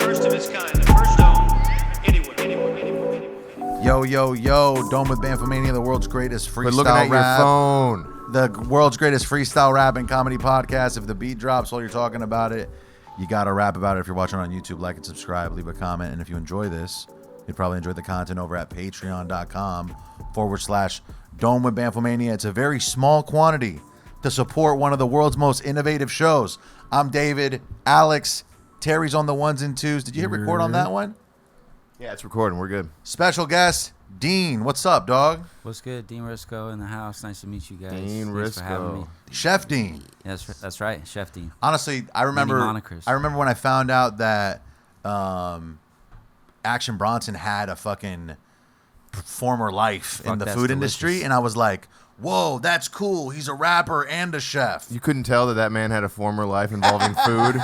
first of its kind, the first dome anywhere. Yo, Dome with Bamfomania, the world's greatest freestyle Quit looking at rap. your phone. The world's greatest freestyle rap and comedy podcast. If the beat drops while you're talking about it, you got to rap about it. If you're watching on YouTube, like and subscribe, leave a comment. And if you enjoy this, you'd probably enjoy the content over at patreon.com/Dome with Bamfomania. It's a very small quantity to support one of the world's most innovative shows. I'm David, Alex, Terry's on the ones and twos. Did you hit record on that one? Yeah, it's recording. We're good. Special guest, Dean. What's up, dog? What's good? Dean Risko in the house. Nice to meet you guys. Dean Thanks for having Risko. me. Chef Dean. Yeah, that's right, Chef Dean. Honestly, I remember monikers. when I found out that Action Bronson had a fucking former life in the that's food industry, delicious. and I was like, whoa, that's cool. He's a rapper and a chef. You couldn't tell that man had a former life involving food.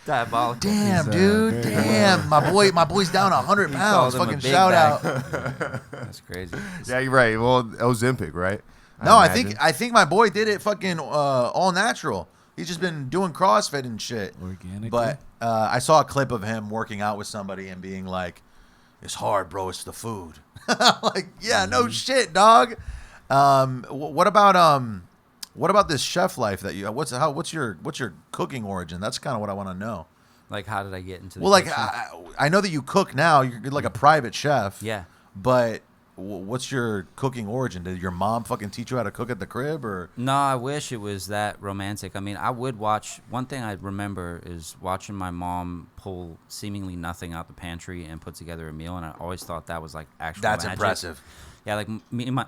Diabolical. Damn, dude. Damn. My boy's down 100 pounds. called him a Fucking big shout bag. out. That's crazy. Yeah, you're right. Well, Ozempic, right? No, I imagine. think my boy did it fucking all natural. He's just been doing CrossFit and shit. Organically? But I saw a clip of him working out with somebody and being like, "It's hard, bro. It's the food." Like, yeah, no shit, dog. What about this chef life that you? What's your cooking origin? That's kind of what I want to know. Like, how did I get into the Well, like kitchen? I know that you cook now. You're like a private chef. Yeah. But what's your cooking origin? Did your mom fucking teach you how to cook at the crib, or? No, I wish it was that romantic. I mean, I would watch. One thing I remember is watching my mom pull seemingly nothing out the pantry and put together a meal, and I always thought that was like actual That's magic. impressive. Yeah, like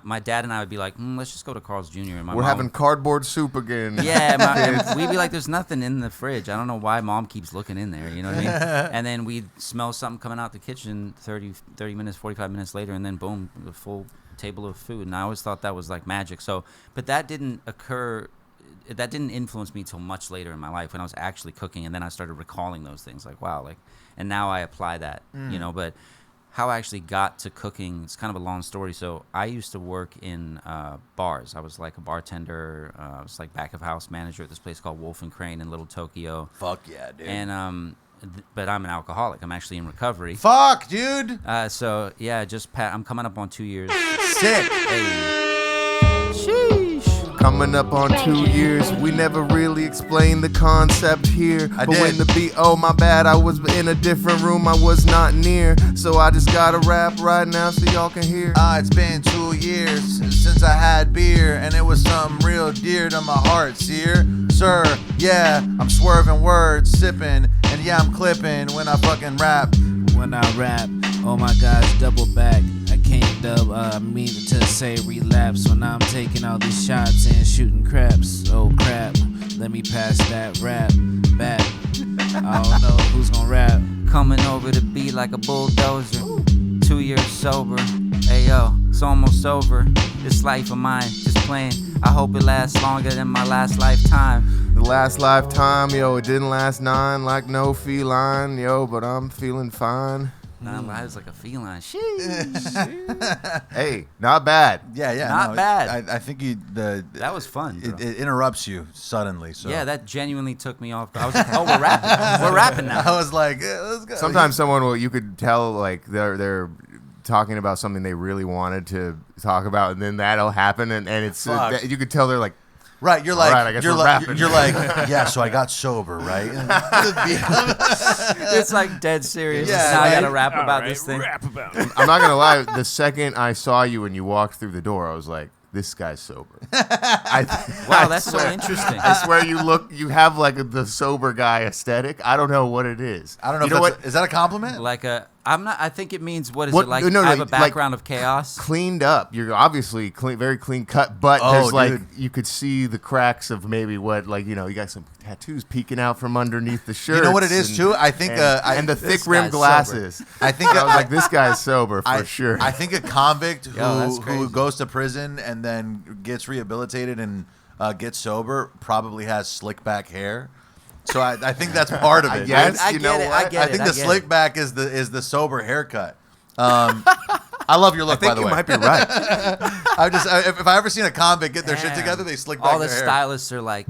my dad and I would be like, let's just go to Carl's Jr. And my We're mom having cardboard soup again. Yeah, and we'd be like, there's nothing in the fridge. I don't know why mom keeps looking in there, you know what I mean? And then we'd smell something coming out the kitchen 30 minutes, 45 minutes later, and then boom, the full table of food. And I always thought that was like magic. So, but that didn't influence me till much later in my life when I was actually cooking. And then I started recalling those things like, wow, like, and now I apply that, you know, but how I actually got to cooking, it's kind of a long story. So I used to work in bars. I was like a bartender. I was like back of house manager at this place called Wolf and Crane in Little Tokyo. Fuck yeah, dude. And but I'm an alcoholic. I'm actually in recovery. Fuck, dude. So yeah, I'm coming up on 2 years. Sick. Hey. Sheesh. Coming up on 2 years, we never really explained the concept here. I but did. when the beat, oh my bad, I was in a different room, I was not near. So I just gotta rap right now so y'all can hear. It's been 2 years since I had beer, and it was something real dear to my heart, sir. Yeah, I'm swerving words, sipping, and yeah, I'm clipping when I fucking rap. When I rap, oh my gosh, double back. I can't mean to say relapse when I'm taking all these shots and shooting craps. Oh crap, let me pass that rap back. I don't know who's gonna rap. Coming over the beat like a bulldozer. 2 years sober. Hey yo, it's almost over. This life of mine, just playing. I hope it lasts longer than my last lifetime. The last lifetime, yo, it didn't last 9 like no feline, yo, but I'm feeling fine. Nah, I was like a feline. Sheesh. Hey, not bad. Yeah, Not bad. I think That was fun, bro. it interrupts you suddenly. So Yeah, that genuinely took me off. I was like, oh, we're rapping. We're rapping now. I was like, yeah, let's go. Sometimes you could tell like they're talking about something they really wanted to talk about, and then that'll happen, and it's Fuck. you could tell they're like, right, you're All like, right, I guess you're we're like, rapping. you're like, yeah. So I got sober, right? It's like dead serious. Yeah, Now I like- gotta rap about this thing. Rap about it. I'm not gonna lie. The second I saw you and you walked through the door, I was like, this guy's sober. Wow, that's so interesting. I swear you have like the sober guy aesthetic. I don't know what it is. I don't know. You know if what? is that a compliment? Like I'm not. I think it means what is What- it like? no, I have a like- background of chaos. Cleaned up. You're obviously clean, very clean cut, but Oh, there's like dude. you could see the cracks of maybe what you got some tattoos peeking out from underneath the shirt. You know what it is too? I think and the This thick rimmed guy's glasses. I think I was like, this guy's sober for sure. I think a convict that's who crazy. goes to prison and then gets rehabilitated and gets sober probably has slick back hair. So I think that's part of it. guess. I You get know it. what? I get I it. think I the get slick it. back is the sober haircut. I love your I look, think by the you way. might be right. If I ever seen a convict get their shit Man. together, they slick back All the their hair. stylists are like,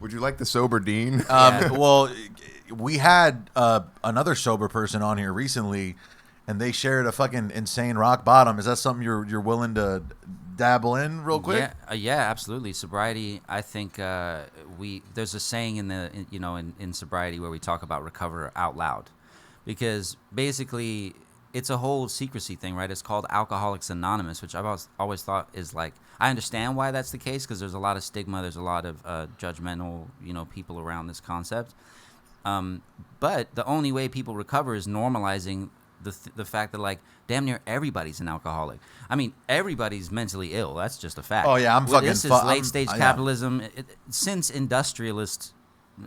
Would you like the sober Dean? Yeah. Well, we had another sober person on here recently, and they shared a fucking insane rock bottom. Is that something you're willing to dabble in real quick? Yeah, absolutely. Sobriety. I think there's a saying in sobriety where we talk about recover out loud, because basically it's a whole secrecy thing, right? It's called Alcoholics Anonymous, which I've always thought is like, I understand why that's the case, because there's a lot of stigma, there's a lot of judgmental, people around this concept. But the only way people recover is normalizing the fact that, like, damn near everybody's an alcoholic. I mean, everybody's mentally ill. That's just a fact. Oh yeah, This is late stage capitalism. Since industrialist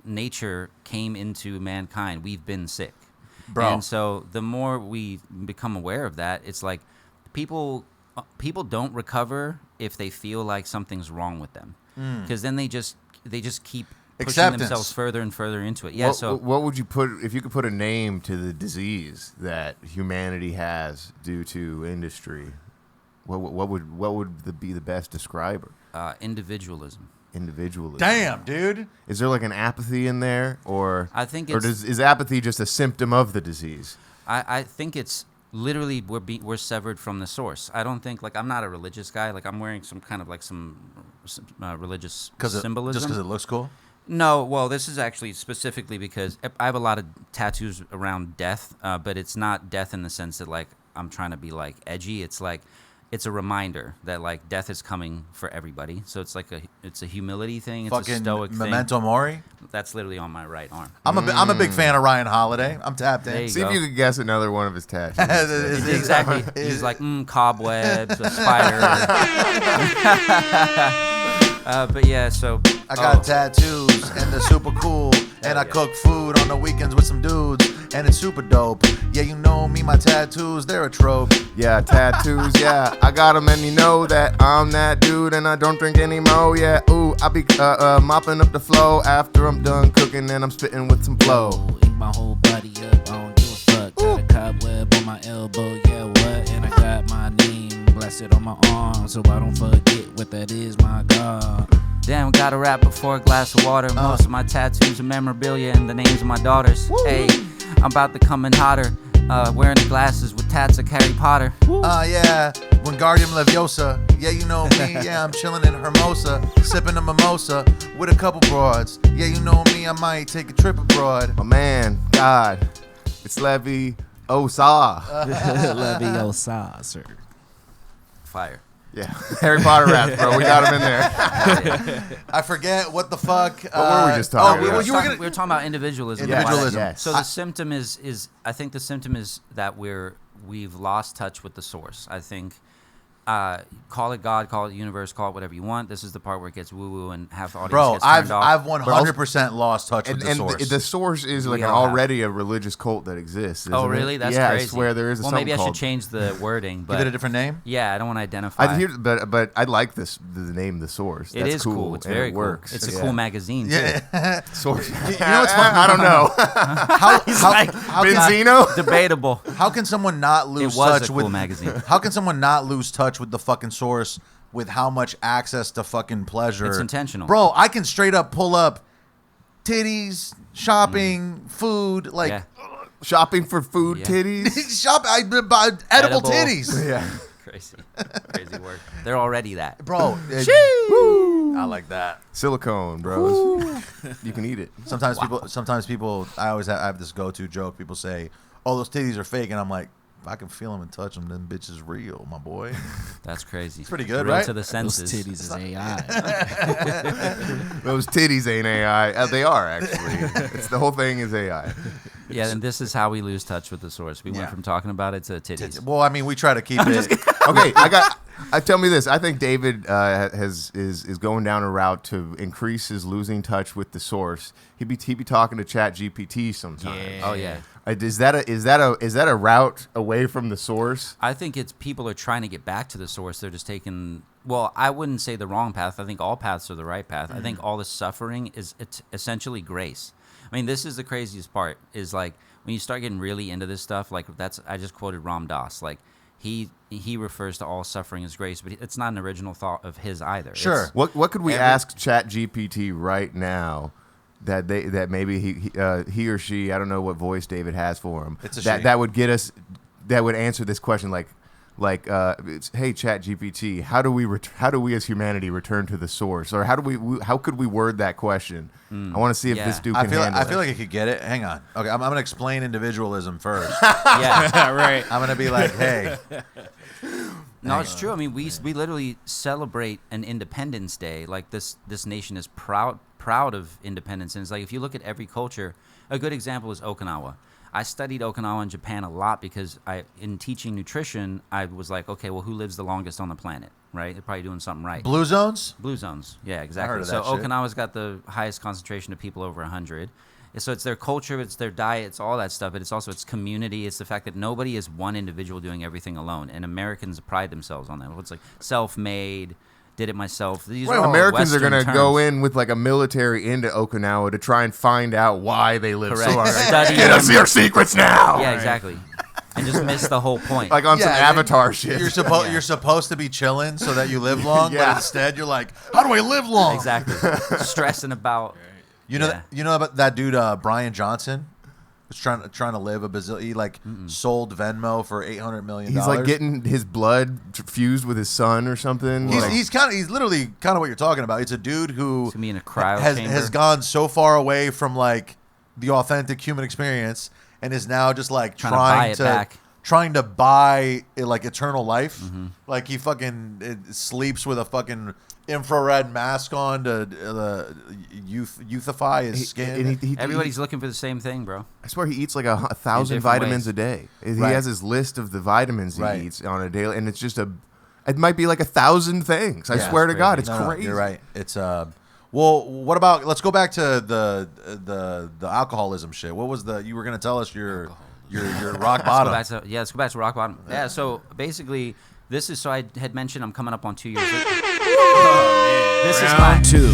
nature came into mankind, we've been sick. Bro. And so the more we become aware of that, it's like people don't recover if they feel like something's wrong with them, because then they just keep pushing Acceptance. themselves further and further into it. Yeah. What would you put if you could put a name to the disease that humanity has due to industry? What would be the best describer? Individualism. Individualism. Damn, dude. Is there like an apathy in there, or I think is apathy just a symptom of the disease? I think it's literally we're severed from the source. I don't think, like, I'm not a religious guy. Like, I'm wearing some kind of like some religious symbolism. Just because it looks cool? No, well, this is actually specifically because I have a lot of tattoos around death, but it's not death in the sense that, like, I'm trying to be, like, edgy. It's like, it's a reminder that, like, death is coming for everybody. So it's like it's a humility thing. It's Fucking a stoic Memento thing. Mori? That's literally on my right arm. I'm a big fan of Ryan Holiday. I'm tapped There in. you See go. if you could guess another one of his tattoos. Exactly. He's like, cobwebs, a spider. But yeah, so I got tattoos and they're super cool. And I cook food on the weekends with some dudes. And it's super dope. Yeah, you know me, my tattoos, they're a trope. Yeah, tattoos, yeah. I got them and you know that I'm that dude and I don't drink anymore, yeah. Ooh, I be mopping up the flow after I'm done cooking and I'm spitting with some flow. Eat my whole body up, I don't give a fuck. Got a cobweb on my elbow, yeah, what? And I got my name blasted on my arm, so I don't forget what that is, my God. damn, gotta rap before a glass of water. Most of my tattoos are memorabilia and the names of my daughters. Hey, I'm about to come in hotter. Wearing the glasses with tats of Harry Potter. Yeah, Wingardium Leviosa. Yeah, you know me. Yeah, I'm chilling in Hermosa, sipping a mimosa with a couple broads. Yeah, you know me. I might take a trip abroad. My man, God, it's Leviosa. Leviosa, sir. Fire. Yeah, Harry Potter rap, bro. We got him in there. I forget what the fuck. What were we just talking we about? were gonna. We were talking about individualism. Individualism. Yes. So the symptom is I think the symptom is that we've lost touch with the source. I think call it God, call it universe, call it whatever you want. This is the part where it gets woo woo and half the audience Bro, gets turned off. I've 100% lost touch with the And source. the source is like We all have. already a religious cult that exists. Oh, isn't it? really? That's yeah, crazy. I swear there is. Well, something maybe I should called- change the wording. But Give it a different name. yeah, I don't want to identify. But I like the name, the source. It That's is cool. It's and very it cool. works. It's a Yeah. cool magazine. Too. Yeah. Source. You know what's funny? I don't know. How can, Benzino. Debatable. how can someone not It lose was touch a with cool magazine. How can someone not lose touch with the fucking source with how much access to fucking pleasure? It's intentional. Bro, I can straight up pull up titties, shopping, food, like Yeah. Shopping for food, Yeah. titties. I buy edible Edible. titties. Yeah. Crazy word. They're already that. Bro, I like that. Silicone, bros. You can eat it. Sometimes people I have this go-to joke. People say, "Oh, those titties are fake." And I'm like, if I can feel them and touch them, then bitch is real, my boy. That's crazy. It's pretty good, Real right? to the Those senses. titties is AI. Those titties ain't AI. They are actually. It's the whole thing is AI. Yeah, and this is how we lose touch with the source. We Yeah. went from talking about it to titties. Well, I mean, we try to keep it. Okay, tell me this. I think David is going down a route to increase his losing touch with the source. He'd be talking to ChatGPT sometimes. Yeah. Oh yeah. Is that a route away from the source? I think it's people are trying to get back to the source. They're just taking. Well, I wouldn't say the wrong path. I think all paths are the right path. I think all the suffering is it's essentially grace. I mean, this is the craziest part. Is like when you start getting really into this stuff. Like I just quoted Ram Dass. Like he refers to all suffering as grace, but it's not an original thought of his either. Sure. What could we Every- ask ChatGPT right now that maybe he or she, I don't know what voice David has for him. It's a that she. that would get us, that would answer this question it's, hey Chat GPT, how do we as humanity return to the source, or how could we word that question? I want to see if this dude can handle it. I feel like it could get it. Hang on. Okay, I'm gonna explain individualism first. Yeah. Right. I'm gonna be like, hey. No, it's true. I mean, we literally celebrate an Independence Day. Like this nation is proud of independence. And it's like, if you look at every culture, a good example is Okinawa. I studied Okinawa and Japan a lot because in teaching nutrition, I was like, okay, well, who lives the longest on the planet, right? They're probably doing something right. Blue zones? Blue zones. Yeah, exactly. of So that shit. Okinawa's got the highest concentration of people, over 100. So it's their culture, it's their diet, it's all that stuff, but it's also its community. It's the fact that nobody is one individual doing everything alone. And Americans pride themselves on that. It's like self-made, did it myself. These are all Americans are Western going to go terms. in with like a military into Okinawa to try and find out why they live Correct. so long. Study Get us them. your secrets now. Yeah, exactly. And just miss the whole point. Like on some Yeah, Avatar shit. You're supposed to be chilling so that you live long, Yeah. but instead you're like, how do I live long? Exactly. Stressing about. You know, Yeah. you know about that dude Brian Johnson was trying to live a bazillion. He sold Venmo for $800 million. He's like getting his blood fused with his son or something. Like- He's literally kind of what you're talking about. It's a dude who He's gonna be in a cryo has chamber. gone so far away from like the authentic human experience and is now just like Trying to buy it back. trying to buy like eternal life. Mm-hmm. Like he fucking sleeps with a fucking infrared mask on to youthify his skin. and he- Everybody's looking for the same thing, bro. I swear he eats like 1,000 different vitamins ways. a day. He Right. has his list of the vitamins he Right. eats on a daily, and it's just it might be like 1,000 things. I Yeah, swear it's to God, crazy. it's No, crazy. you're right. It's well, what about? Let's go back to the alcoholism shit. What was you were gonna tell us your rock bottom? Let's go back to rock bottom. Yeah, so basically, this is, so I had mentioned I'm coming up on 2 years. This is my Round two.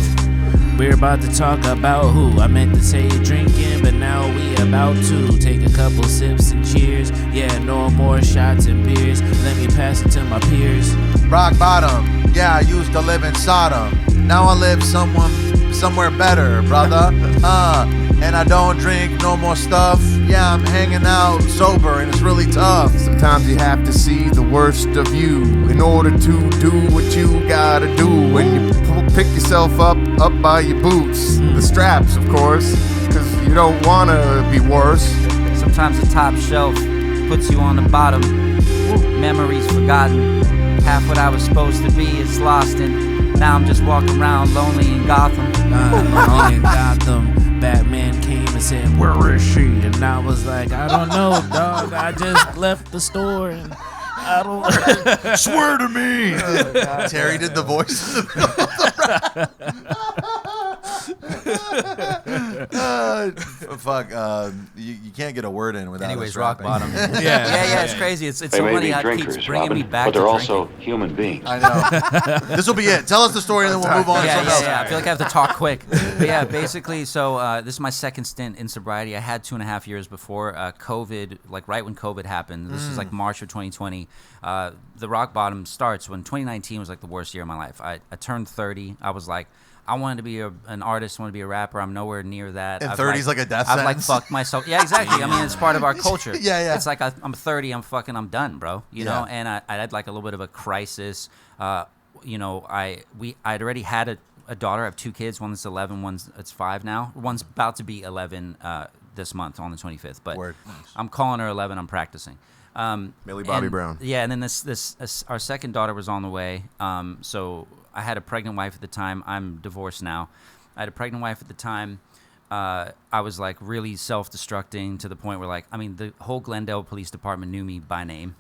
We're about to talk about who. I meant to say drinking, but now we about to take a couple sips and cheers. Yeah, no more shots and beers. Let me pass it to my peers. Rock bottom. Yeah, I used to live in Sodom. Now I live somewhere better, brother. And I don't drink no more stuff. Yeah, I'm hanging out sober and it's really tough. Sometimes you have to see the worst of you in order to do what you gotta do. When you pick yourself up by your boots, the straps, of course, because you don't wanna be worse. Sometimes the top shelf puts you on the bottom. Memories forgotten. Half what I was supposed to be is lost, and now I'm just walking around lonely in Gotham. Lonely in Gotham. Batman came and said, "Where is she?" And I was like, "I don't know, dog. I just left the store and I don't." Swear to me. Terry did the voice. Fuck. You can't get a word in without. Anyways, us rock rapping. bottom. Yeah, it's crazy. It's They so may funny be how it drinkers, keeps bringing me Robin, back but they're to also drinking. human beings. I know. This will be it. Tell us the story and then we'll move on to something else. I feel like I have to talk quick. But yeah, basically, so this is my second stint in sobriety. I had 2.5 years before COVID, like right when COVID happened. This is like March of 2020. The rock bottom starts when 2019 was like the worst year of my life. I turned 30. I was like, I wanted to be an artist, I wanted to be a rapper. I'm nowhere near that. And I've 30's like a death I've like sentence? fucked myself. Yeah, exactly. I mean, it's part of our culture. Yeah. It's like I'm 30. I'm done, bro. You know, and I had like a little bit of a crisis. You know, I'd already had a daughter. I have 2 kids. One's 11. It's 5 now. One's about to be 11 this month on the 25th. But Word. I'm calling her 11. I'm practicing. Millie Bobby and- Brown. Yeah, and then this our second daughter was on the way. So I had a pregnant wife at the time. I'm divorced now. I had a pregnant wife at the time. I was like really self-destructing to the point where like, I mean, the whole Glendale Police Department knew me by name.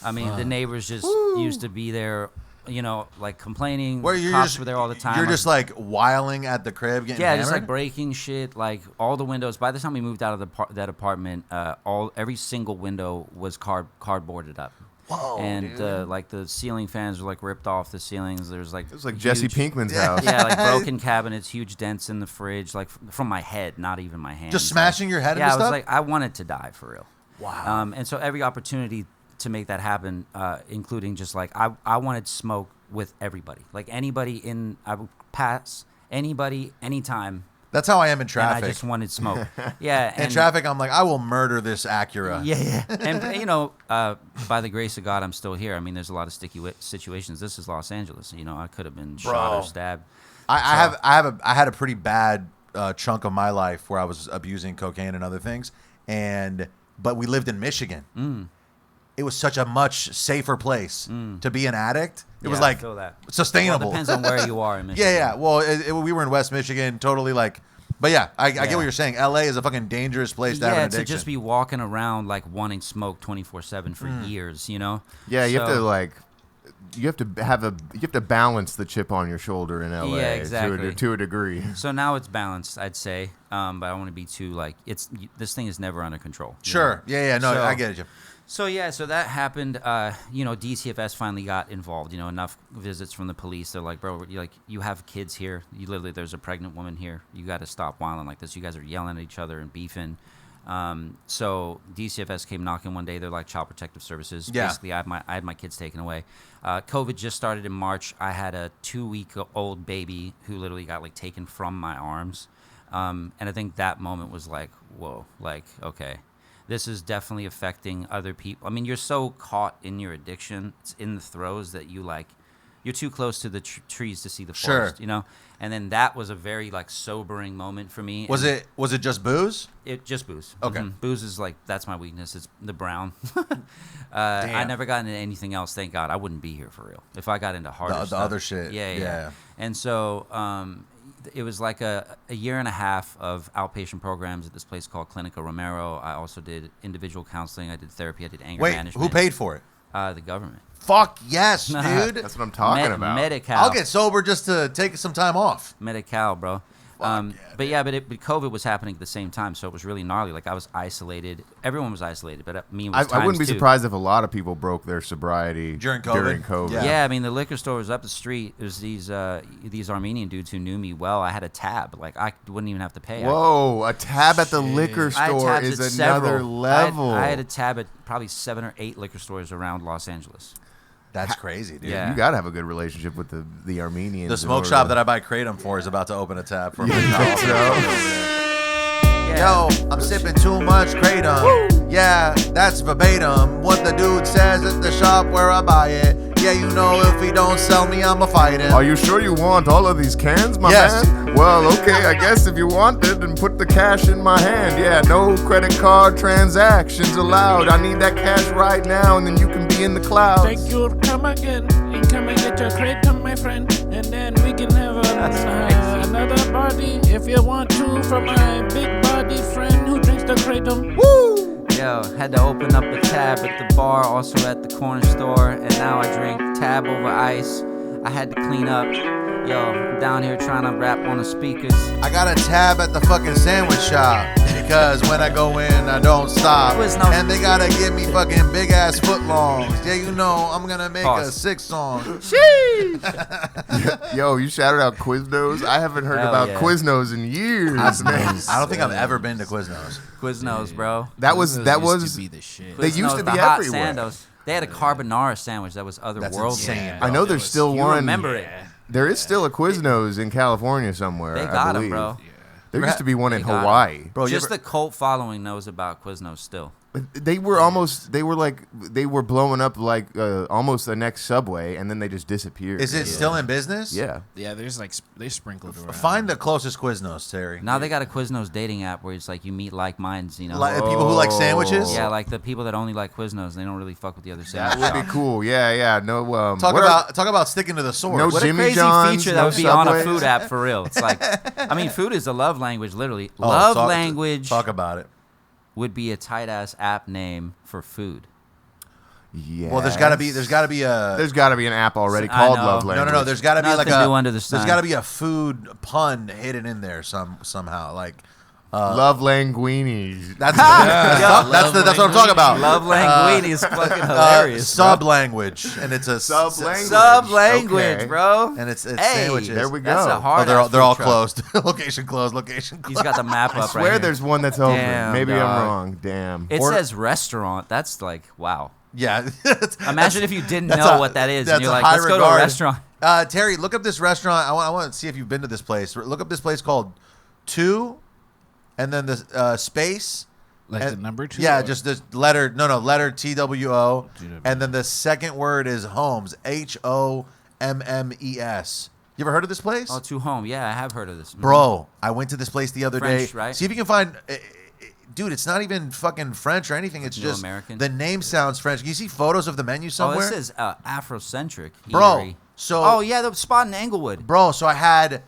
I mean, the neighbors just used to be there, you know, like complaining. Where you're Cops just were there all the time. You're Like, just like whiling at the crib, getting yeah, hammered? just like breaking shit, like all the windows. By the time we moved out of that apartment, every single window was cardboarded up. Whoa, And like the ceiling fans were like ripped off the ceilings. There's like It was like Jesse Pinkman's house. yeah, like broken cabinets, huge dents in the fridge, like from my head, not even my hands. Just smashing your head Yeah, into I was stuff? like, I wanted to die for real. Wow. And so every opportunity to make that happen, including just like I wanted smoke with everybody, like anybody I would pass anybody anytime. That's how I am in and traffic. I just wanted smoke. Yeah, in and traffic, I'm like, I will murder this Acura. Yeah. And, by the grace of God, I'm still here. I mean, there's a lot of sticky situations. This is Los Angeles. I could have been shot or stabbed. I had a pretty bad chunk of my life where I was abusing cocaine and other things, but we lived in Michigan. It was such a much safer place to be an addict. It was like I feel that. sustainable. Well, it depends on where you are in Michigan. Yeah. Well, we were in West Michigan, totally like. But yeah, I get what you're saying. LA is a fucking dangerous place to have an addiction. To just be walking around like wanting smoke 24/7 for years. Yeah, you have to balance the chip on your shoulder in LA. Yeah, exactly. To a degree. So now it's balanced, I'd say. But I don't want to be too this thing is never under control. Sure. Yeah. No, I get you. So that happened. DCFS finally got involved. Enough visits from the police. They're like, bro, you have kids here. There's a pregnant woman here. You got to stop wilding like this. You guys are yelling at each other and beefing. So DCFS came knocking one day. They're like Child Protective Services. Yeah. Basically, I had my kids taken away. COVID just started in March. I had a 2-week-old baby who literally got taken from my arms. And I think that moment was like, whoa, okay. This is definitely affecting other people. I mean, you're so caught in your addiction. It's in the throes that you're too close to the trees to see the forest, And then that was a very sobering moment for me. Was it just booze? Just booze. Okay. Booze is that's my weakness. It's the brown. I never got into anything else, thank God. I wouldn't be here for real. If I got into harder stuff. The other shit. Yeah. And so it was like a year and a half of outpatient programs at this place called Clinica Romero. I also did individual counseling. I did therapy. I did anger management. Who paid for it? The government. Fuck yes, dude. That's what I'm talking about. Medi-Cal. I'll get sober just to take some time off. Medi-Cal, bro. Yeah, but COVID was happening at the same time, so it was really gnarly. I was isolated. Everyone was isolated, but me was I wouldn't be times two. surprised if a lot of people broke their sobriety During COVID? Yeah, I mean, the liquor store was up the street. It was these Armenian dudes who knew me well. I had a tab. I wouldn't even have to pay. Whoa, a tab at the liquor I had store tabs is at another several. level. I had a tab at probably 7 or 8 liquor stores around Los Angeles. That's crazy, dude. Yeah. You got to have a good relationship with the Armenians. The smoke shop that I buy Kratom for is about to open a tab for me. Yo, I'm sipping too much Kratom. Yeah, that's verbatim what the dude says at the shop where I buy it. Yeah, if he don't sell me, I'ma fight him. Are you sure you want all of these cans, my Yes. man? Well, okay, I guess if you want it, then put the cash in my hand. Yeah, no credit card transactions allowed. I need that cash right now, and then you can be in the clouds. Thank you, come again, and come and get your Kratom, my friend, and then we can have another party if you want to for my big body friend who drinks the Kratom. Woo! Yo, had to open up a tab at the bar, also at the corner store, and now I drink tab over ice. I had to clean up. Yo, I'm down here trying to rap on the speakers. I got a tab at the fucking sandwich shop because when I go in, I don't stop. And they gotta give me fucking big ass footlongs. Yeah, I'm gonna make a 6 song. Yo, you shouted out Quiznos. I haven't heard Hell about yeah. Quiznos in years, man. I don't think I've ever been to Quiznos. Quiznos, bro. That was used to be the shit. They used to Quiznos, be the hot everywhere. Sandos. They had a carbonara sandwich that was otherworldly. insane. I know there's still You one. remember it? There is still a Quiznos in California somewhere. They I got believe. them, bro. There used to be one in They got 'em. Hawaii. Bro, you Just ever- the cult following knows about Quiznos still. They were blowing up almost the next Subway, and then they just disappeared. Is it still in business? Yeah. Yeah, there's they sprinkled around. Find the closest Quiznos, Terry. Now they got a Quiznos dating app where it's you meet like minds, People who like sandwiches? Yeah, the people that only like Quiznos, they don't really fuck with the other That sandwiches. would be cool. Yeah. No. Talk about sticking to the source. No What a Jimmy crazy John's, feature that no would be on a Subways. food app for real. It's food is a love language, literally. Oh, love talk- language Talk about it. would be a tight ass app name for food. Yeah. Well, there's got to be a. There's got to be an app already I called know. Love No, Language. There's got to be Nothing new under the sun. There's got to be a food pun hidden in there somehow. Love Languinis. That's what I'm talking about. Love language is fucking hilarious. Sub language, and it's a Sub-language. Sub language, Okay. bro. and it's Hey, sandwiches. There we That's go. a hard. they're all closed. Location closed. He's got the map I up swear right here. there's one that's open. Damn, Maybe dog. I'm wrong. Damn. It Or- says restaurant. That's wow. Yeah. Imagine if you didn't that's know a- what that is, that's and you're a like, high let's go to a regard. restaurant. Terry, look up this restaurant. I want to see if you've been to this place. Look up this place called 2, and then the space. Like and, the number 2? Yeah, just the letter. No, letter TWO, and then the second word is Homes. HOMMES. You ever heard of this place? Oh, to home. Yeah, I have heard of this. Bro, I went to this place the other French, day. right? See if you can find. Dude, it's not even fucking French or anything. It's just American? the name sounds French. Can you see photos of the menu somewhere? Oh, this is Afrocentric. Bro, eatery. so Oh yeah, the spot in Englewood. bro, so I had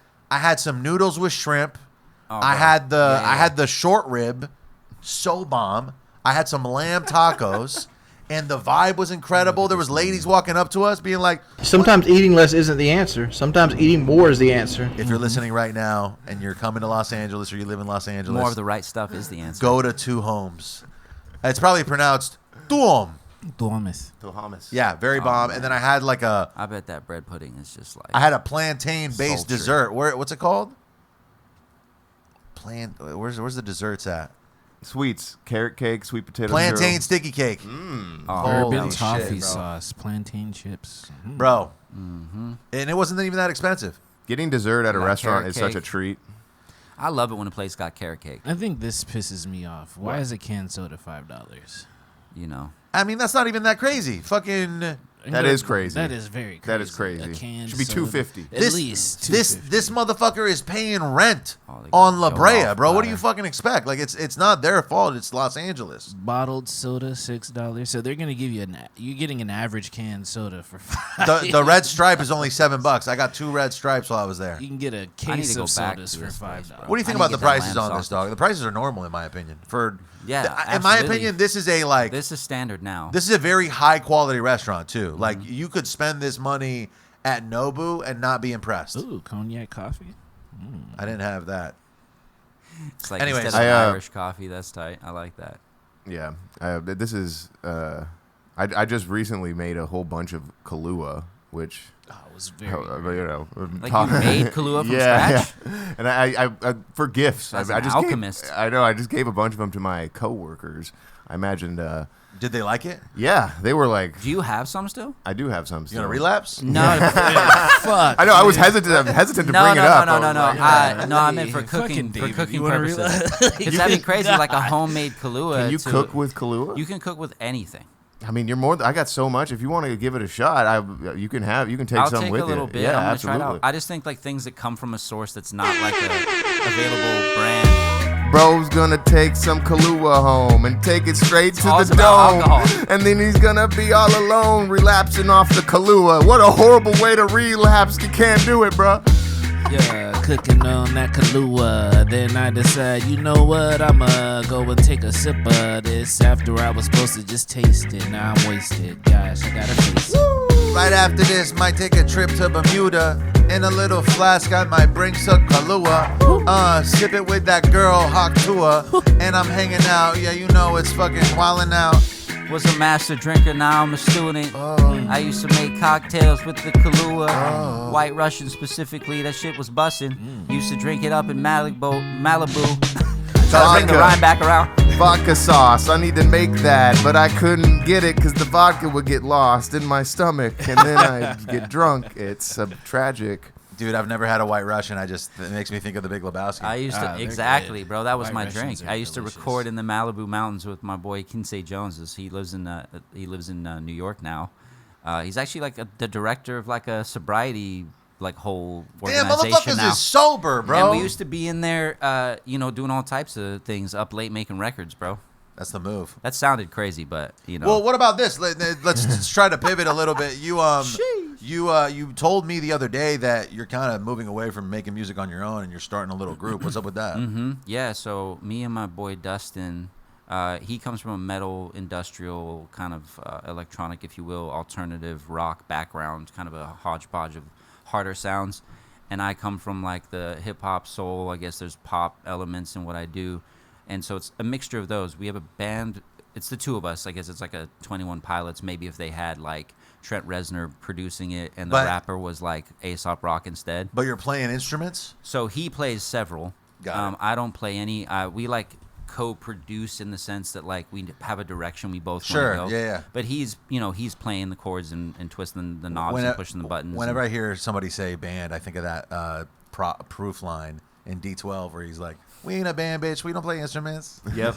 some noodles with shrimp. Oh, I bro. had the Yeah, I had the short rib, so bomb. I had some lamb tacos, and the vibe was incredible. There was ladies walking up to us being like, Sometimes eating less isn't the answer. Sometimes eating more is the answer. if you're listening right now and you're coming to Los Angeles or you live in Los Angeles, More of the right stuff is the answer. go to Two Homes. It's probably pronounced Tuom. Duomes. Yeah, very bomb. And then I had like I bet that bread pudding is just like. I had a plantain-based Sultry. dessert. What's it called? Where's the desserts at? Sweets, carrot cake, sweet potato. Plantain syrup. sticky cake. Oh, Holy Bourbon shit, toffee bro. sauce, plantain chips. Bro. And it wasn't even that expensive. Getting dessert at a Got restaurant carrot is such a cake. treat. I love it when a place got carrot cake. I think this pisses me off. Why is a canned soda $5? You know. I mean, that's not even that crazy. Fucking That is crazy. That is very crazy. That is crazy. A canned Should be soda. $2.50. At this least this $2.50. this motherfucker is paying rent Oh, they on go La Brea, off bro. What do platter. you fucking expect? Like it's not their fault. It's Los Angeles. Bottled soda $6. So they're gonna give you you're getting an average canned soda for $5. The red stripe is only $7. I got 2 red stripes while I was there. You can get a I need case to go of back sodas to for this place, $5. bro. What do you think I about need the to get that prices lamb on this, sausage. dog? The prices are normal in my opinion. Yeah, in my absolutely. opinion, this is a like This is standard now. this is a very high quality restaurant too. Like you could spend this money at Nobu and not be impressed. Ooh, cognac coffee. I didn't have that. It's like Anyways. instead of I, Irish coffee, that's tight. I like that. Yeah. This is. I just recently made a whole bunch of Kahlua, which. Oh, it was very. You know, Like you made Kahlua from scratch? Yeah. And I for gifts. That's I an just alchemist. Gave, I know. I just gave a bunch of them to my coworkers. I imagined. Did they like it? Yeah, they were like. Do you have some still? I do have some. You Still. gonna relapse? No, Fuck. I know. I was hesitant. I'm hesitant to no, bring no, it up. no, I no, was no. like, No, I meant for Fucking cooking, for David, cooking you wanna purposes. Because that'd be crazy, like a homemade Kahlua. Can you to- cook with Kahlua? You can cook with anything. I mean, you're more. I got so much. If you want to give it a shot, you can take I'll some take with a little it. bit. Yeah, I'm gonna absolutely. try it out. I just think like things that come from a source that's not like a available brand. Bro's gonna take some Kahlua home and take it straight to all the it's about dome. alcohol. And then he's gonna be all alone, relapsing off the Kahlua. What a horrible way to relapse. You can't do it, bro. Yeah, cooking on that Kahlua. Then I decide, you know what? I'ma go and take a sip of this after I was supposed to just taste it. Now I'm wasted. Gosh, I gotta face it. Right after this, might take a trip to Bermuda. In a little flask, I might bring some Kahlua. Sip it with that girl, Haktua. And I'm hanging out. Yeah, you know it's fucking wildin' out. Was a master drinker, now I'm a student. I used to make cocktails with the Kahlua. White Russian specifically, that shit was bussin'. Used to drink it up in Malibu. Try to bring the rhyme back around. Vodka sauce. I need to make that, but I couldn't get it because the vodka would get lost in my stomach, and then I'd get drunk. It's tragic. Dude, I've never had a White Russian. It makes me think of the Big Lebowski. I used to they're exactly, good. bro. That was White my Russians drink. are I used to delicious. record in the Malibu mountains with my boy Kinsey Jones. He lives in New York now. He's actually like the director of like a sobriety like whole Damn, organization motherfuckers now. is sober, bro. And we used to be in there, doing all types of things, up late making records, bro. That's the move. That sounded crazy, but you know. Well, what about this? Let's try to pivot a little bit. You told me the other day that you're kind of moving away from making music on your own and you're starting a little group. What's up with that? Yeah, so me and my boy Dustin, he comes from a metal industrial kind of electronic, if you will, alternative rock background, kind of a hodgepodge of harder sounds. And I come from like the hip hop soul. I guess there's pop elements in what I do. And so it's a mixture of those. We have a band. It's the two of us. I guess it's like a 21 Pilots. Maybe if they had like Trent Reznor producing it and the rapper was like Aesop Rock instead. But you're playing instruments? So he plays several. Got it. I don't play any. We like co-produce in the sense that like we have a direction we both Sure, want to go. yeah. But he's playing the chords and twisting the knobs and pushing the buttons. Whenever I hear somebody say band, I think of that proof line. in D12 where he's like, "We ain't a band, bitch. We don't play instruments." Yep,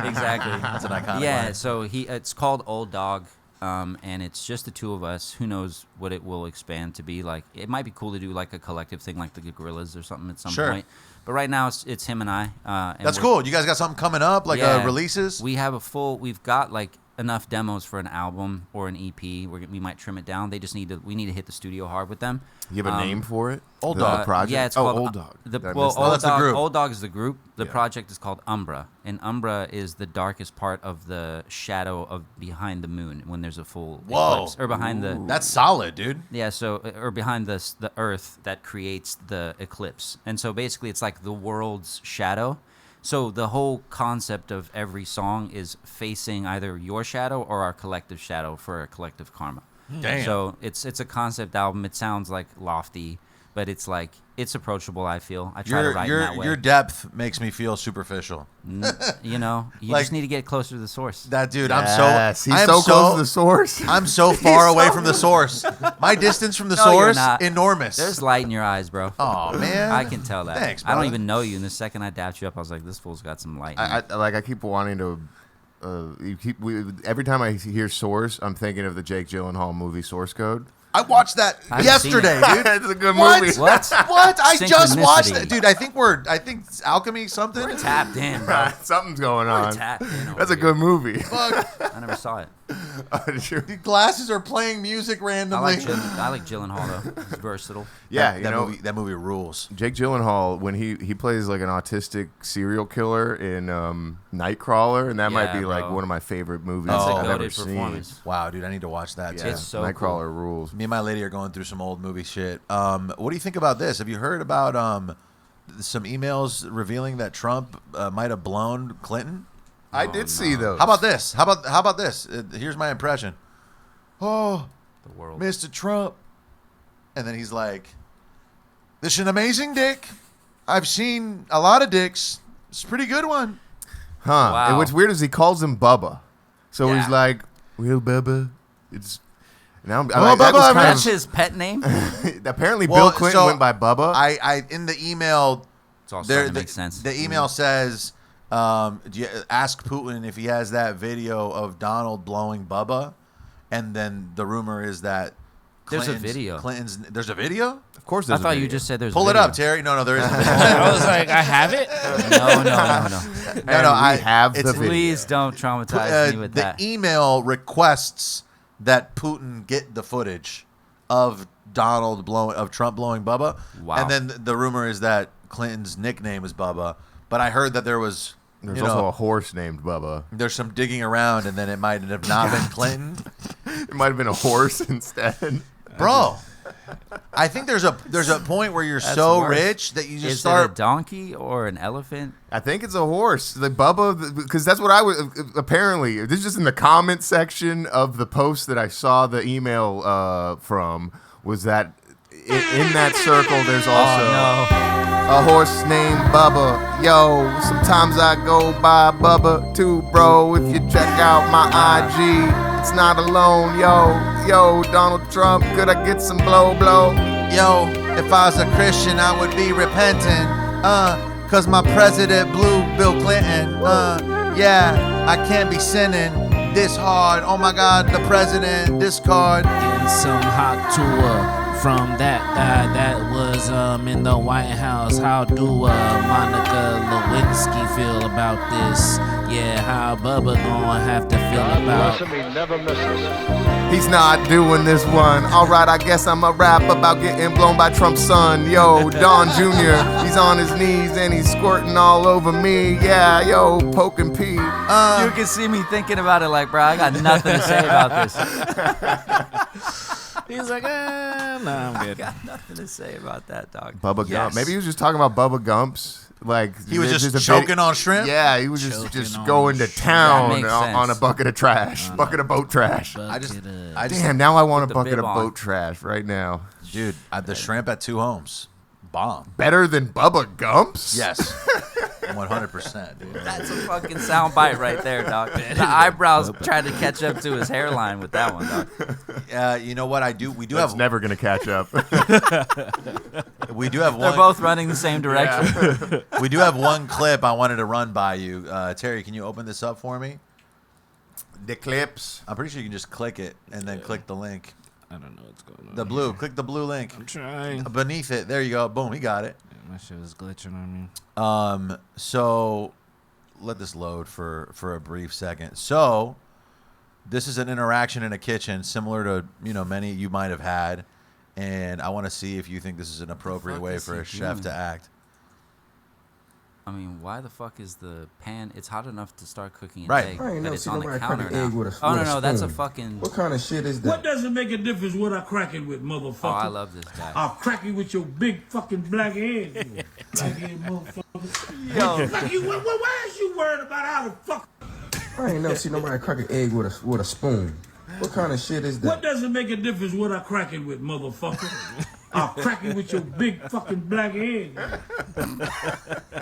exactly. That's an iconic Yeah, line. so it's called Old Dog, and it's just the two of us. Who knows what it will expand to be? Like, it might be cool to do like a collective thing, like the Gorillas or something at some Sure. point. But right now, it's him and I. And That's we're- cool. You guys got something coming up, like Yeah. releases? We have we've got like enough demos for an album or an EP. We might trim it down. We need to hit the studio hard with them. You have a name for it? Old The Dog. project? Yeah, it's oh, called Old Dog. The, Did I well, miss that? Oh, that's the group. Old Dog is the group. The Yeah. project is called Umbra, and Umbra is the darkest part of the shadow of behind the moon when there's a full Whoa. eclipse, or behind the That's solid, dude. yeah, so or behind the Earth that creates the eclipse, and so basically it's like the world's shadow. So the whole concept of every song is facing either your shadow or our collective shadow for a collective karma. Damn. So it's a concept album. It sounds like lofty, but it's like it's approachable. I feel I try to write in that way. Your depth makes me feel superficial. You know, you Like- just need to get closer to the source. That dude, Yes, I he's am so close to the source. I'm so far away from the source. My distance from the No, you're source, not. enormous. There's light in your eyes, bro. Oh man, I can tell that. Thanks, I don't brother. even know you. And the second I dapped you up, I was like, this fool's got some light. In him. I keep wanting to. Every time I hear Source, I'm thinking of the Jake Gyllenhaal movie Source Code. I watched that I haven't yesterday, seen dude. It's a good What? movie. What? What? I just watched Synchronicity. it, dude. I think it's alchemy something. We're tapped in, bro. Something's going We're on. tapped in. over That's a here. good movie. Fuck. I never saw it. The glasses are playing music I randomly. like Gyllenhaal though. He's versatile. Yeah, that movie rules. Jake Gyllenhaal, when he plays like an autistic serial killer in Nightcrawler, and that might Yeah, be like bro. one of my favorite movies That's I've a ever goated seen. performance. Wow, dude, I need to watch that Yeah, too. It's so Nightcrawler rules. Me and my lady are going through some old movie shit. What do you think about this? Have you heard about some emails revealing that Trump might have blown Clinton? I did see those. How about this? How about this? Here's my impression. Oh, The world. Mr. Trump. And then he's like, "This is an amazing dick. I've seen a lot of dicks. It's a pretty good one." Huh? Wow. And what's weird is he calls him Bubba, so Yeah. he's like, "Real Bubba." It's now. Bubba, That was kind That's of- his pet name. apparently, Well, Bill Clinton so went by Bubba. I in the email, It's all there starting to make sense. the email says, ask Putin if he has that video of Donald blowing Bubba, and then the rumor is that There's a Clinton's- video. There's a video. of course, I there's a thought you video. just said there's. Pull a it video. up, Terry. No, there isn't. I was like, I have it. No. And I we have the it's- video. Please don't traumatize me with the that. email requests that Putin get the footage of Trump blowing Bubba. Wow. And then the rumor is that Clinton's nickname is Bubba. But I heard that there's also a horse named Bubba. there's some digging around, and then it might have not been Clinton. It might have been a horse instead. Bro, I think there's a point where you're That's so worse. rich that you just Is it a start. donkey or an elephant? I think it's a horse. The Bubba, because that's what I was. Apparently, this is just in the comment section of the post that I saw the email from. Was that in that circle? There's also a horse named Bubba. Yo, sometimes I go by Bubba too, bro. If you check out my IG, it's not alone. Yo, Donald Trump, could I get some blow? Yo, if I was a Christian, I would be repentant. Cause my president blew Bill Clinton. Yeah, I can't be sinning this hard. Oh my God, the president discard. Getting some hot tour from that guy that was in the White House. How do Monica Lewinsky feel about this? Yeah, how Bubba gonna have to feel about He's not doing this one. Alright, I guess I'ma rap about getting blown by Trump's son. Yo, Don Jr., he's on his knees and he's squirting all over me. Yeah, yo, poking pee. You can see me thinking about it like, bro, I got nothing to say about this. He's like, nah, I'm good. Got nothing to say about that, dog. Bubba Yes. Gump. Maybe he was just talking about Bubba Gumps. Like He was there's just a choking video- on shrimp? Yeah, he was just Choking going on to shrimp. town That makes on a sense. bucket of trash, bucket of boat trash. I just, Bucket Damn, now I want a the bucket bib of on. boat trash right now. dude, the shrimp at Two Homes, bomb. Better than Bubba Gumps? Yes. 100%, dude. That's a fucking sound bite right there, dog. The eyebrows tried to catch up to his hairline with that one, dog. You know what I do? We do That's have never gonna catch up. we do have They're one. both running the same direction. We do have one clip I wanted to run by you. Terry, can you open this up for me? The clips. I'm pretty sure you can just click it and then click the link. I don't know what's going on. The blue. Click the blue link. I'm trying. Beneath it. There you go. Boom. He got it. Yeah, my shit was glitching on me. So let this load for a brief second. So this is an interaction in a kitchen similar to, many you might have had. And I want to see if you think this is an appropriate way for a chef to act. I mean, why the fuck is the pan? It's hot enough to start cooking an Right. egg, I ain't but never it's seen on the nobody counter crack an egg now. with a- Oh with a no, that's a spoon. fucking. What kind of shit is What that? does it make a difference what I crack it with, motherfucker? Oh, I love this guy. I'll crack it with your big fucking black egg. You black-headed motherfucker. Yo, Like you, why is you worried about how the fuck? I ain't never seen nobody crack an egg with a spoon. What kind of shit is What that? does it make a difference what I crack it with, motherfucker? I'll crack it with your big fucking black egg.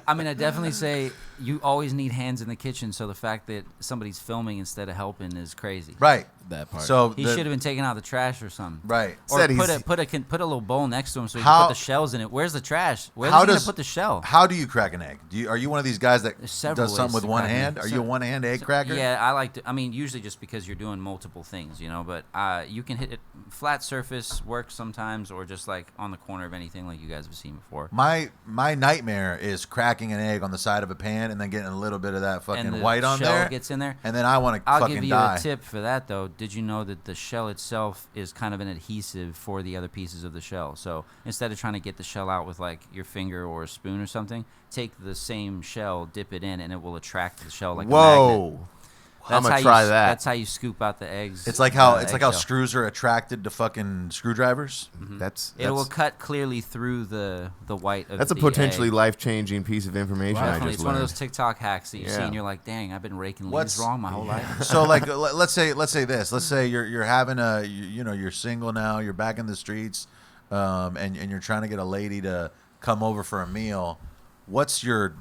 I mean, I definitely say you always need hands in the kitchen. So the fact that somebody's filming instead of helping is crazy. Right. That part. So He should have been taking out the trash or something. Right. Or Said put he's- a little bowl next to him so he How- can put the shells in it. Where's the trash? Where's How he gonna does- put the shell? How do you crack an egg? Are you one of these guys that There's several does something ways with to one crack an hand? egg. Are you a one-hand egg cracker? Yeah, I like to. I mean, usually just because you're doing multiple things, But you can hit it flat surface works sometimes, or just like on the corner of anything, like you guys have seen before. My nightmare is cracking an egg on the side of a pan and then getting a little bit of that And fucking the white on shell there, gets in there. and then I want to I'll fucking give you die. a tip for that, though. Did you know that the shell itself is kind of an adhesive for the other pieces of the shell? So instead of trying to get the shell out with like your finger or a spoon or something, take the same shell, dip it in, and it will attract the shell like a magnet. Whoa. I'm gonna try that. That's how you scoop out the eggs. It's like how the how eggshell. screws are attracted to fucking screwdrivers. That's It will cut clearly through the white of that's a the potentially egg. life-changing piece of information I Definitely, just it's one of learned. those TikTok hacks that you see Yeah. and you're like, dang, I've been raking What's- leaves wrong my whole life. So like let's say this. Let's say you're having you're single now. You're back in the streets, and you're trying to get a lady to come over for a meal. What's your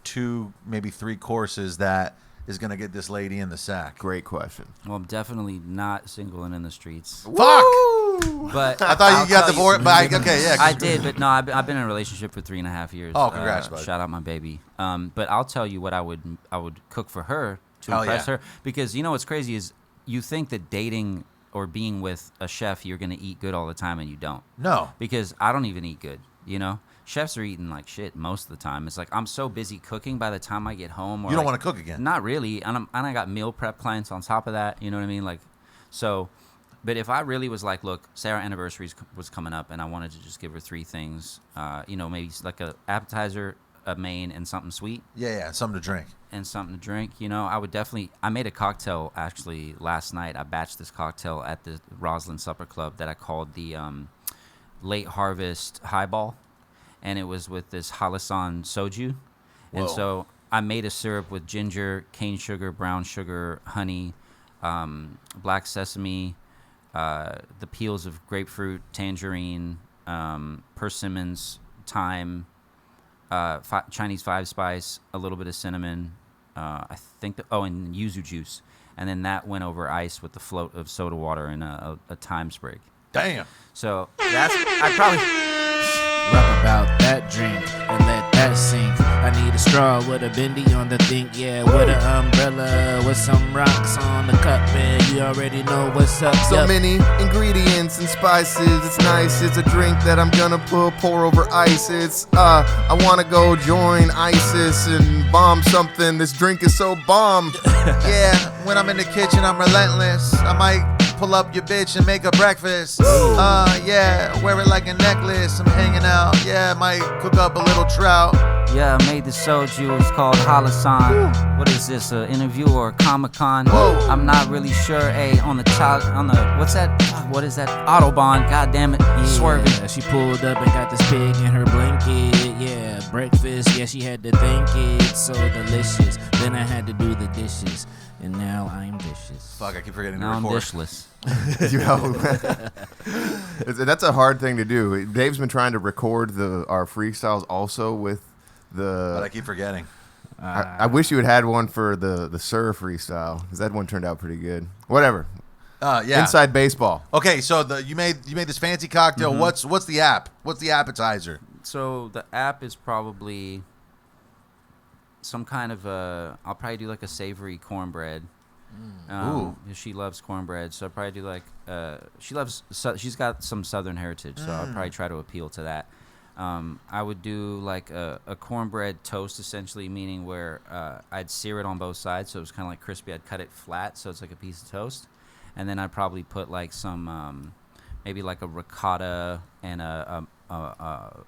2 maybe 3 courses that is gonna get this lady in the sack? Great question. Well, I'm definitely not single and in the streets. Fuck! But I thought I'll you got tell divorced. Okay, yeah. 'cause- I did, but no, I've been in a relationship for 3.5 years. Oh, congrats, buddy. Shout out my baby. But I'll tell you what I would cook for her to Hell impress yeah. her, because what's crazy is you think that dating or being with a chef you're gonna eat good all the time, and you don't. No. Because I don't even eat good. Chefs are eating like shit most of the time. It's like I'm so busy cooking by the time I get home. Or You don't like, want to cook again. Not really, and I got meal prep clients on top of that. You know what I mean? Like, so. But if I really was like, look, say our anniversary was coming up, and I wanted to just give her 3 things, maybe like a appetizer, a main, and something sweet, Yeah, something to drink. and something to drink. I would definitely. I made a cocktail actually last night. I batched this cocktail at the Roslyn Supper Club that I called the Late Harvest Highball, and it was with this Halasan soju, and Whoa. so I made a syrup with ginger, cane sugar, brown sugar, honey, black sesame, the peels of grapefruit, tangerine, persimmons, thyme, Chinese 5-spice, a little bit of cinnamon, I think and yuzu juice, and then that went over ice with the float of soda water and a thyme sprig. Damn. So I probably. Rap about that drink and let that sink. I need a straw with a bendy on the thing, yeah, with an umbrella, with some rocks on the cup, man. You already know what's up. So yup. many ingredients and spices. It's nice. It's a drink that I'm gonna pour over ice. It's I wanna go join ISIS and bomb something. This drink is so bomb. Yeah, when I'm in the kitchen, I'm relentless. I might pull up your bitch and make her breakfast. Yeah, wear it like a necklace. I'm hanging out. Yeah, might cook up a little trout. Yeah, I made the soju. It's called Halasan. What is this? An interview or a Comic-Con? Whoa. I'm not really sure. On the what's that? What is that? Autobahn. God damn it! Yeah, Swerving. she pulled up and got this pig in her blanket. Yeah, breakfast. Yeah, she had to thank it. So delicious. Then I had to do the dishes, and now I'm vicious. Fuck, I keep forgetting to Now I'm record. dishless. You know, that's a hard thing to do. Dave's been trying to record our freestyles also with But I keep forgetting. I wish you had one for the Sir freestyle, because that one turned out pretty good. Whatever. Yeah. Inside baseball. Okay, so you made this fancy cocktail. Mm-hmm. What's the app? What's the appetizer? So the app is probably some kind of I'll probably do like a savory cornbread. Ooh. She loves cornbread, so I'll probably do like she's got some Southern heritage, so I'll probably try to appeal to that. I would do like a cornbread toast, essentially, meaning where I'd sear it on both sides, so it was kind of like crispy. I'd cut it flat, so it's like a piece of toast. And then I'd probably put like some, maybe like a ricotta and a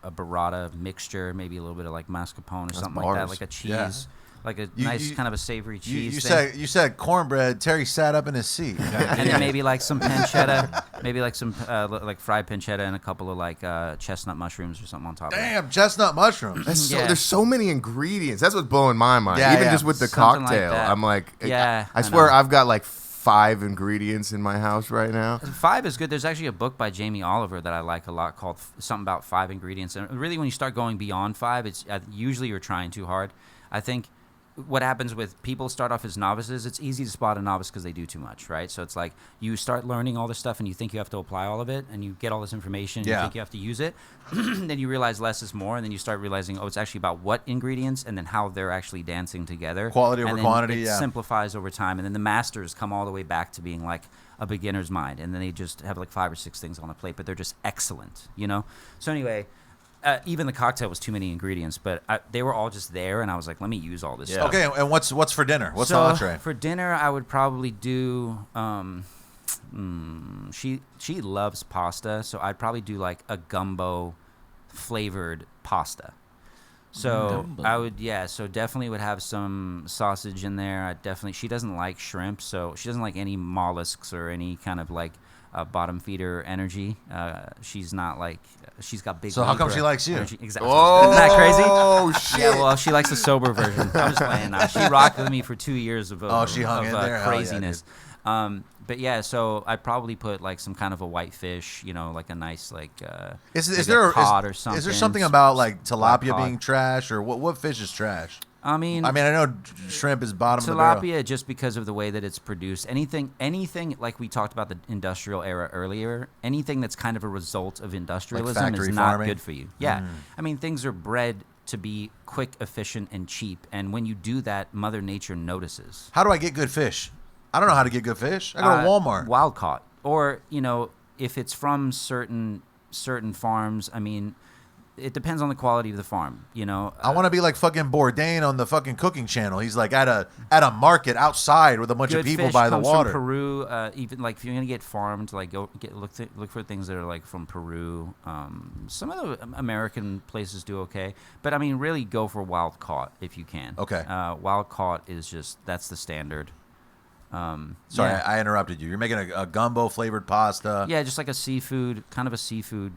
burrata mixture, maybe a little bit of like mascarpone or something like that, like a cheese, like a nice kind of a savory cheese. You said cornbread. Terry sat up in his seat. And then maybe like some pancetta, maybe like some like fried pancetta and a couple of like chestnut mushrooms or something on top of it. Damn, chestnut mushrooms. There's so many ingredients. That's what's blowing my mind. Yeah, Even yeah. just with the Something like cocktail, that. I'm like, Yeah, I I swear know. I've got like 5 ingredients in my house right now. 5 is good. There's actually a book by Jamie Oliver that I like a lot called something about 5 ingredients. And really, when you start going beyond 5, it's usually you're trying too hard. I think what happens with people start off as novices, it's easy to spot a novice because they do too much, right? So it's like you start learning all this stuff and you think you have to apply all of it, and you get all this information and you think you have to use it. Then you realize less is more, and then you start realizing, it's actually about what ingredients and then how they're actually dancing together. Quality over and then quantity, it yeah. simplifies over time, and then the masters come all the way back to being like a beginner's mind, and then they just have like 5 or 6 things on a plate, but they're just excellent, you know? So anyway, even the cocktail was too many ingredients, but they were all just there, and I was like, let me use all this stuff. Okay, and what's for dinner? What's the So entree? for dinner, I would probably do. She loves pasta, so I'd probably do like a gumbo flavored pasta. So I would, so definitely would have some sausage in there. She doesn't like shrimp, so she doesn't like any mollusks or any kind of like bottom feeder energy. She's not like, she's got big. So how come Libra she likes you? energy. Exactly. Oh, Isn't that crazy? Oh shit! Yeah, well, she likes the sober version. I'm just playing now. She rocked with me for 2 years of she hung in there? Hell yeah, craziness. But yeah, so I'd probably put like some kind of a white fish, like a nice like Is there a cod or something? Is there something about like black tilapia cod. being trash, or what fish is trash? I mean, I know shrimp is bottom of the barrel. tilapia, just because of the way that it's produced. Anything like we talked about the industrial era earlier, anything that's kind of a result of industrialism is factory not farming? good for you. Yeah. I mean, things are bred to be quick, efficient, and cheap. And when you do that, Mother Nature notices. How do I get good fish? I don't know how to get good fish. I go to Walmart. Wild caught. Or, if it's from certain farms, I mean, it depends on the quality of the farm, I want to be like fucking Bourdain on the fucking cooking channel. He's like at a market outside with a bunch of good people fish by the comes water. From Peru, even like if you're gonna get farmed, like look for things that are like from Peru. Some of the American places do okay, but I mean, really go for wild caught if you can. Okay. Wild caught is that's the standard. Sorry, yeah. I interrupted you. You're making a gumbo flavored pasta. Yeah, just like a seafood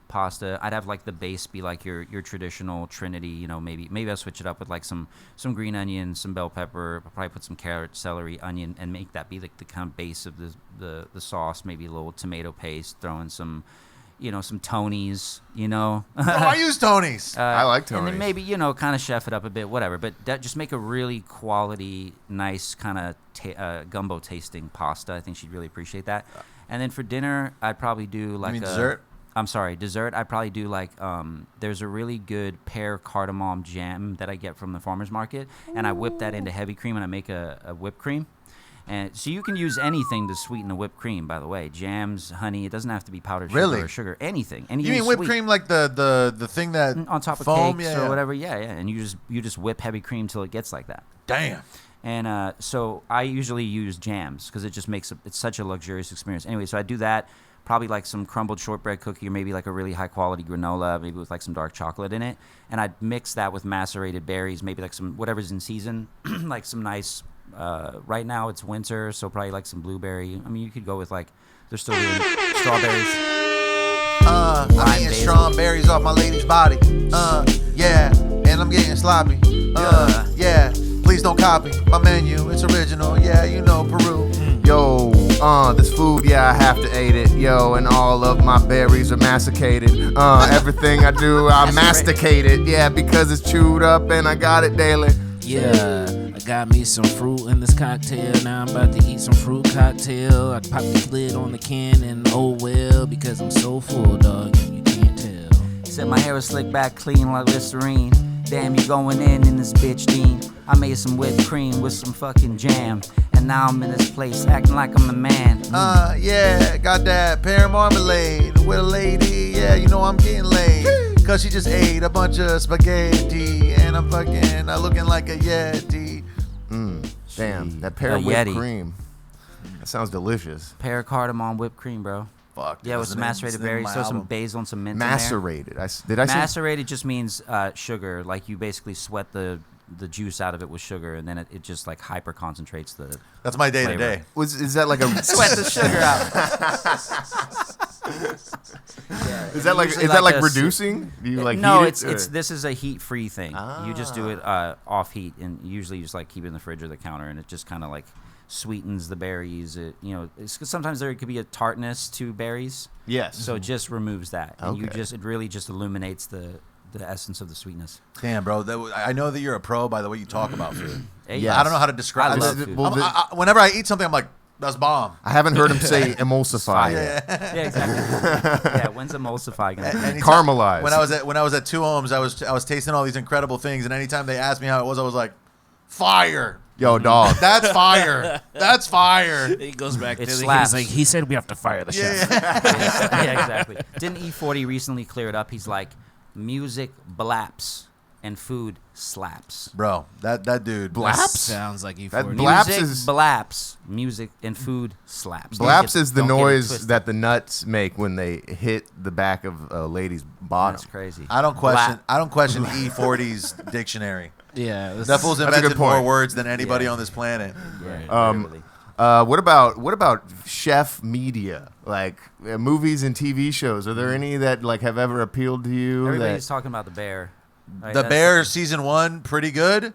pasta. I'd have like the base be like your traditional Trinity. Maybe I'll switch it up with like some green onion, some bell pepper. Probably put some carrot, celery, onion, and make that be like the kind of base of the sauce. Maybe a little tomato paste. Throw in some Tonys. Oh, I use Tony's. I like And then Tony's. maybe kind of chef it up a bit, whatever. But just make a really quality, nice kind of gumbo tasting pasta. I think she'd really appreciate that. And then for dinner, I'd probably do like dessert? I'm sorry, dessert. I'd probably do like there's a really good pear cardamom jam that I get from the farmer's market, and I whip that into heavy cream, and I make a whipped cream. And so you can use anything to sweeten a whipped cream, by the way. Jams, honey. It doesn't have to be powdered Really? sugar or sugar. Anything. You mean whipped sweet. cream like the thing that On top of foam? cakes or whatever. Yeah. And you just whip heavy cream till it gets like that. Damn. And so I usually use jams because it just makes it's such a luxurious experience. Anyway, so I do that. Probably like some crumbled shortbread cookie, or maybe like a really high quality granola, maybe with like some dark chocolate in it. And I'd mix that with macerated berries, maybe like some whatever's in season, like some nice. Right now it's winter, so probably like some blueberry. I mean, you could go with like they're still doing strawberries. I'm eating basil. strawberries off my lady's body. Yeah, and I'm getting sloppy. Yeah, please don't copy my menu. It's original. Yeah, Peru. Yo, This food, yeah, I have to eat it, yo, and all of my berries are masticated. Everything I do, I masticate it, yeah, because it's chewed up and I got it daily. Yeah, I got me some fruit in this cocktail. Now I'm about to eat some fruit cocktail. I pop the lid on the can and oh well, because I'm so full, dog, you can't tell. Said my hair was slicked back clean like Listerine. Damn, you going in this bitch, Dean. I made some whipped cream with some fucking jam. And now I'm in this place acting like I'm the man. Yeah, got that pear marmalade with a lady. Yeah, you know I'm getting laid. Cause she just ate a bunch of spaghetti. And I'm fucking looking like a Yeti. Damn, that pear A whipped Yeti. cream. That sounds delicious. Pear cardamom whipped cream, bro. Fuck. Yeah, with some macerated berries. Throw some basil and some mint in there. Macerated. Did I say? Macerated just means sugar. Like you basically sweat the juice out of it with sugar, and then it just like hyper concentrates the. That's my day to flavor. day. Is that like a? Sweat the sugar out. Is that like Usually like a reducing? Do you like no, heat it's this is a heat-free thing. You just do it off heat, and usually you just like keep it in the fridge or the counter, and it just kind of like sweetens the berries. It, you know, sometimes there could be a tartness to berries. Yes. So it just removes that, and Okay. it really just illuminates the essence of the sweetness. Damn, bro. I know that you're a pro by the way you talk about food. Hey, Yes. I don't know how to describe I it. love food. Well, Whenever I eat something, I'm like, that's bomb. I haven't heard him say emulsify yet. Yeah, exactly. Yeah, when's emulsify gonna? Anytime- Caramelize. When I was at Two Ohms, I was tasting all these incredible things, and anytime they asked me how it was, I was like, fire. Yo, dog. That's fire. That's fire. He goes back It to the slaps. he's like, he said we have to fire the chef. Yeah, exactly. Didn't E40 recently clear it up? He's like, music blaps and food slaps. Bro, that dude. Blaps? Sounds like That E40. blaps Music is- blaps, music and food slaps. Blaps is the Don't get it noise twisted. that the nuts make when they hit the back of a lady's bottom. That's crazy. I don't question E40's dictionary. Yeah. That fool's That's a good invented more point. words than anybody Yeah. on this planet. Literally. What about chef media, like movies and TV shows? Are there any that like have ever appealed to you? Everybody's that talking about The Bear. Right? The That's- Bear season 1 pretty good,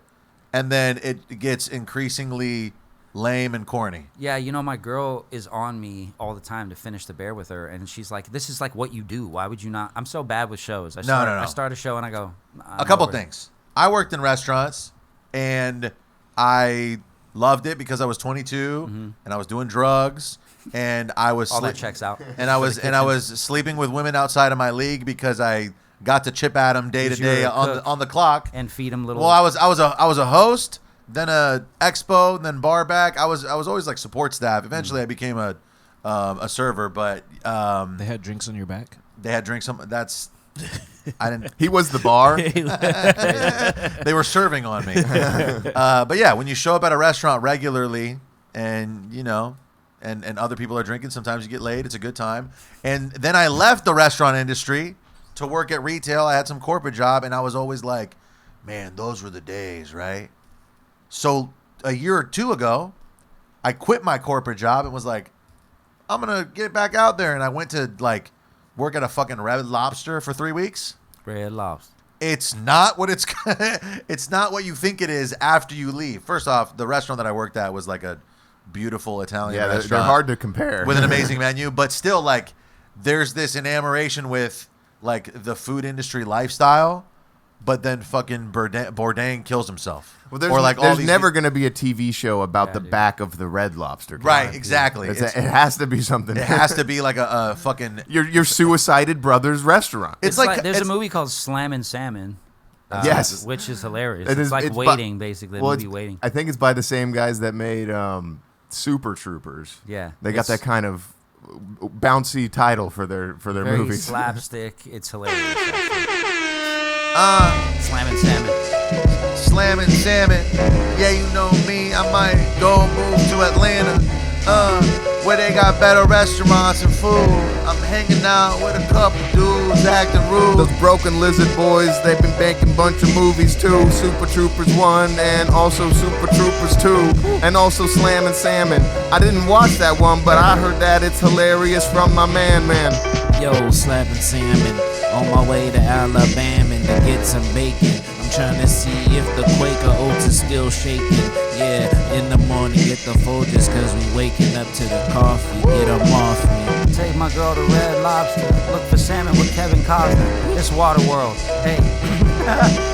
and then it gets increasingly lame and corny. Yeah, you know, my girl is on me all the time to finish The Bear with her, and she's like, "This is like what you do. Why would you not?" I'm so bad with shows. I start a show and I go. A couple things. I worked in restaurants, and I loved it because I was 22 and I was doing drugs, and I was All that checks out. and I was sleeping with women outside of my league because I got to chip at them day to Because you were day a on cook. the clock. And feed them little. Well, I was a host, then a expo, then bar back. I was always like support staff. Eventually, I became a server, but They had drinks on your back. they had drinks. That's I didn't. He was the bar. They were serving on me. But yeah, when you show up at a restaurant regularly, and you know, and other people are drinking, sometimes you get laid. It's a good time. And then I left the restaurant industry to work at retail. I had some corporate job, and I was always like, man, those were the days, right? So a year or two ago, I quit my corporate job and was like, I'm gonna get back out there. And I went to like work at a fucking Red Lobster for 3 weeks. Red Lobster. It's not what it's not what you think it is after you leave. First off, the restaurant that I worked at was like a beautiful Italian Yeah, restaurant. they're hard to compare. With an amazing menu, but still, like, there's this enamoration with like the food industry lifestyle, but then fucking Bourdain kills himself. Well, there's, or like all there's these never going to be a TV show about Yeah, the dude. back of the Red Lobster. Right, Con. exactly. It It's- has to be something. It has to be like a fucking. your suicided brother's restaurant. It's like there's a it's- movie called Slammin Salmon. Yes. Which is hilarious. It It's is- like it's by- waiting, basically. well, The movie it's- Waiting. I think it's by the same guys that made Super Troopers. Yeah. They got It's that kind of bouncy title for their very movies. slapstick. It's hilarious. Uh, Slammin Salmon. Slammin Salmon. Yeah, you know me. I might go move to Atlanta, where they got better restaurants and food. I'm hanging out with a couple dudes acting rude. Those Broken Lizard boys, they've been making a bunch of movies too. Super Troopers 1 and also Super Troopers 2 and also Slammin' Salmon. I didn't watch that one, but I heard that it's hilarious from my man. Yo, slapping salmon on my way to Alabama to get some bacon. I'm I'm trying to see if the Quaker oats is still shaking. Yeah, in the morning get the Folgers, cause we waking up to the coffee. Get them off me. Take my girl to Red Lobster. Look for salmon with Kevin Costner. It's Waterworld. Hey.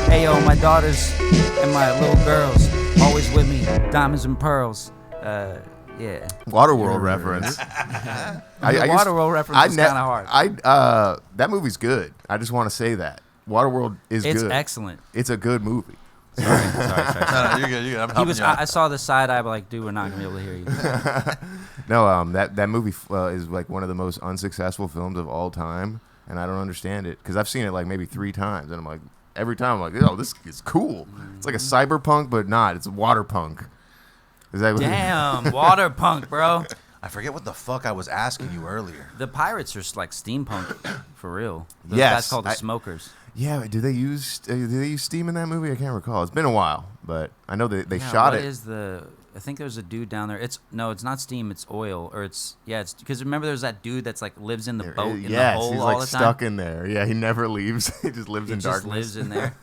Hey, yo, my daughters and my little girls always with me. Diamonds and pearls. Yeah. Waterworld reference. Waterworld reference is kind of hard. That movie's good. I just want to say that. Waterworld is good. It's excellent. It's a good movie. Sorry. No, you're good. I'm helping you out. I saw the side eye, but like, dude, we're not gonna be able to hear you. No, that movie is like one of the most unsuccessful films of all time, and I don't understand it because I've seen it like maybe 3 times, and I'm like, every time I'm like, oh, this is cool. It's like a cyberpunk, but not. It's water punk. Is that Damn, water punk, bro. I forget what the fuck I was asking you earlier. The pirates are like steampunk for real. Those Yes, guys called the smokers. Yeah, do they use steam in that movie? I can't recall. It's been a while, but I know they shot what it. is I think there's a dude down there. It's not steam, it's oil, or it's because remember there's that dude that's like lives in the boat in the hole he's all like the time. stuck in there. Yeah, he never leaves. He just lives in darkness. Lives in there.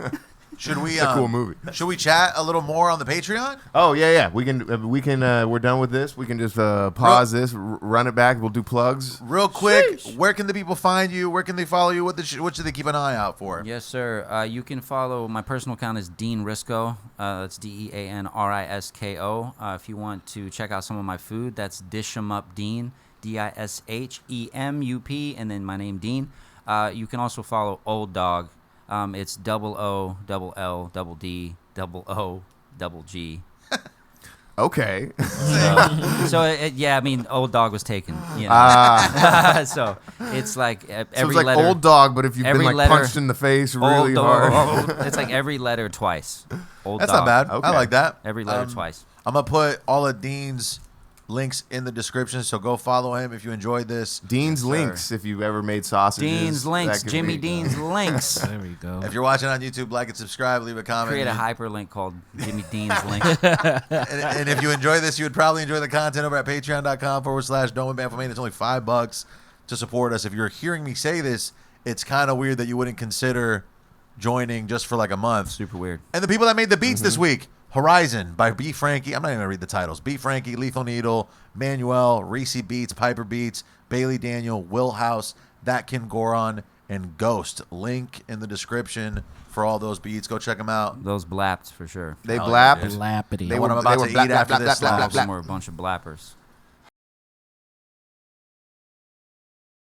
Should we? It's a cool movie. Should we chat a little more on the Patreon? Oh yeah. We can. We're done with this. We can just pause this, run it back. We'll do plugs. Real quick, where can the people find you? Where can they follow you? What should they keep an eye out for? Yes, sir. You can follow my personal account is Dean Risko. That's DeanRisko. If you want to check out some of my food, that's Dish 'em Up Dean, DISHEMUP, and then my name Dean. You can also follow Old Dog. It's OOLLDD OOG. Okay. I mean, Old Dog was taken. You know? So it's like every so it's like letter, Old Dog, but if you've been like punched in the face really hard. It's like every letter twice. Old That's Dog. not bad. Okay. I like that. Every letter twice. I'm gonna put all of Dean's links in the description, so go follow him if you enjoyed this. Dean's links, if you've ever made sausages. Dean's links, Jimmy Dean's links. There we go. If you're watching on YouTube, like and subscribe, leave a comment. Create a hyperlink called Jimmy Dean's links. and if you enjoy this, you would probably enjoy the content over at patreon.com/bamfomania. It's only $5 to support us. If you're hearing me say this, it's kind of weird that you wouldn't consider joining just for like a month. Super weird. And the people that made the beats this week: Horizon by B. Frankie. I'm not even going to read the titles. B. Frankie, Lethal Needle, Manuel, Reese Beats, Piper Beats, Bailey Daniel, Will House, That Kin Goron, and Ghost. Link in the description for all those beats. Go check them out. Those blapped for sure. They Hell blapped. yeah, dude. Lappity. What I'm about to eat after this blap, slaps. Some were a bunch of blappers.